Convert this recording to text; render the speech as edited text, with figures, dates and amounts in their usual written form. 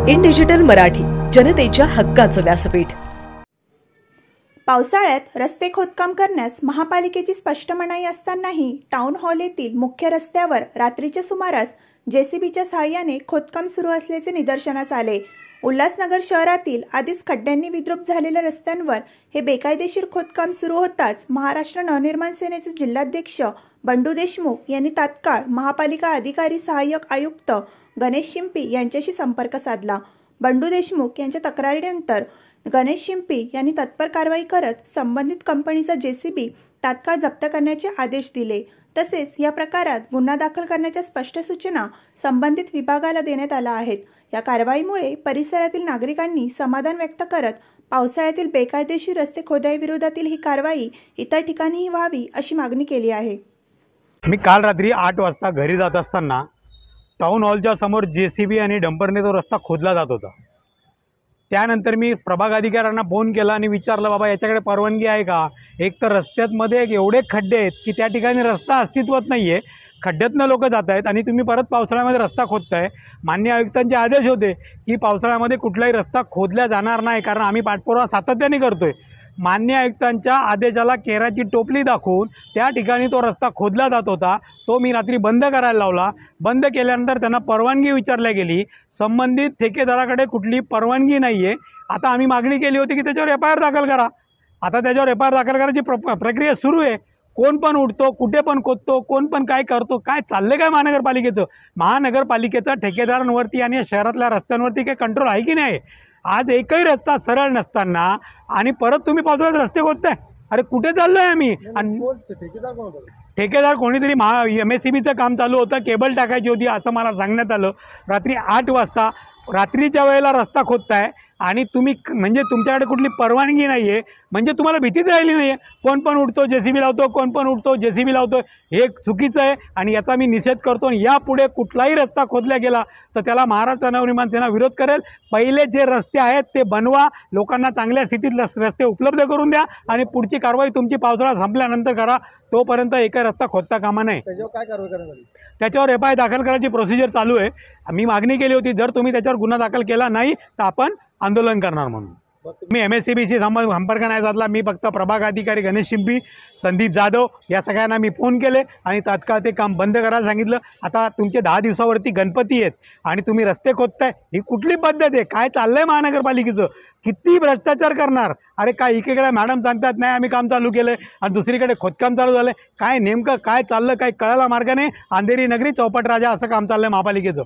In digital Marathi, जनतेच्या हक्काचं व्यासपीठ। पावसाळ्यात रस्ते खोदकाम करण्यास महापालिकेची स्पष्ट मनाई असतानाही टाउन हॉल येथील मुख्य रस्त्यावर रात्रीच्या सुमारास जेसीबीच्या सहाय्याने खोदकाम सुरू असल्याचे निदर्शनास आले। उल्हासनगर शहरातील आधीच खड्ड्यांनी विद्रूप झालेल्या रस्त्यांवर हे बेकायदेशीर खोदकाम सुरू होताच महाराष्ट्र नवनिर्माण सेनेचे जिल्हाध्यक्ष बंडू देशमुख यांनी तात्काळ महापालिका अधिकारी सहाय्यक आयुक्त गणेश शिंपी यांच्याशी संपर्क साधला। बंडू देशमुख यांच्या तक्रारीनंतर गणेश शिंपी यांनी तत्पर कारवाई करत संबंधित कंपनीचा जेसीबी तात्काळ जप्त करण्याचे आदेश दिले। तसेच या प्रकारात गुन्हा दाखल करण्याच्या स्पष्ट सूचना संबंधित विभागाला देण्यात आल्या आहेत। या कारवाईमुळे परिसरातील नागरिकांनी समाधान व्यक्त करत पावसाळ्यातील बेकायदेशीर रस्ते खोदाईविरोधातील ही कारवाई इतर ठिकाणीही व्हावी अशी मागणी केली आहे। मी काल रात्री 8 वाजता घरी जात असताना टाउन हॉलच्या समोर जेसीबी आणि डंपरने तो रस्ता खोदला जात होता। त्यानंतर मी प्रभाग अधिकाऱ्यांना फोन केला आणि विचारलं, बाबा याच्याकडे परवानगी आहे का? एक तर रस्त्यामध्ये एवढे खड्डे आहेत की त्या ठिकाणी रस्ता अस्तित्वात नाही आहे, खड्ड्यातनं लोक जात आहेत आणि तुम्ही परत पावसाळ्यामध्ये रस्ता खोदताय। मान्य आयुक्तांचे आदेश होते की पावसाळ्यामध्ये कुठलाही रस्ता खोदला जाणार नाही, कारण आम्ही पाठपुरावा सातत्याने करतोय। मान्य आयुक्तांच्या आदेशाला केराची टोपली दाखवून त्या ठिकाणी तो रस्ता खोदला जात होता। तो मी रात्री बंद करायला लावला। बंद केल्यानंतर त्यांना परवानगी विचारल्या गेली। संबंधित ठेकेदाराकडे कुठली परवानगी नाही आहे। आता आम्ही मागणी केली होती की त्याच्यावर FIR दाखल करा। आता त्याच्यावर FIR दाखल करायची प्रक्रिया सुरू आहे। कोण पण उठतो, कुठे पण खोदतो, कोण पण काय करतो, काय चाललं काय महानगरपालिकेचं? महानगरपालिकेचा ठेकेदारांवरती आणि शहरातल्या रस्त्यांवरती काही कंट्रोल आहे की नाही? आज एकही रस्ता सरळ नसताना आणि परत तुम्ही पावसाळ्यात रस्ते खोदताय। अरे कुठे चाललोय आम्ही? आणि ठेकेदार कोणीतरी MSCBचं काम चालू होतं, केबल टाकायची होती असं मला सांगण्यात आलं। रात्री 8 वाजता रात्रीच्या वेळेला रस्ता खोदताय आणि तुम्ही म्हणजे तुमच्याकडे कुठली परवानगी नाही आहे, म्हणजे तुम्हाला भीतीच राहिली नाही आहे। कोण पण उठतो जेसीबी लावतो, कोण पण उठतो जेसीबी लावतो, हे चुकीचं आहे आणि याचा मी निषेध करतो। आणि यापुढे कुठलाही रस्ता खोदला गेला तर त्याला महाराष्ट्र नवनिर्माण सेना विरोध करेल। पहिले जे रस्ते आहेत ते बनवा, लोकांना चांगल्या स्थितीत रस्ते उपलब्ध करून द्या आणि पुढची कारवाई तुमची पावसाळा संपल्यानंतर करा। तोपर्यंत एकही रस्ता खोदता कामा नये। त्याच्यावर काय कारवाई करणार? त्याच्यावर FIR दाखल करायची प्रोसिजर चालू आहे। मी मागणी केली होती, जर तुम्ही त्याच्यावर गुन्हा दाखल केला नाही तर आपण आंदोलन करणार म्हणून। मी MSCBशी संपर्क नाही साधला। मी फक्त प्रभाग अधिकारी गणेश शिंपी, संदीप जाधव या सगळ्यांना मी फोन केले आणि तात्काळ ते काम बंद करायला सांगितलं। आता तुमचे 10 दिवसावरती गणपती आहेत आणि तुम्ही रस्ते खोदताय, ही कुठली पद्धत आहे? काय चाललंय महानगरपालिकेचं? किती भ्रष्टाचार करणार? अरे काय एकीकडे मॅडम सांगतात नाही आम्ही काम चालू केलं आणि दुसरीकडे खोदकाम चालू झालं। काय नेमकं काय चाललं काय कळायला मार्ग नाही। अंधेरी नगरी चौपट राजा असं काम चाललंय महापालिकेचं।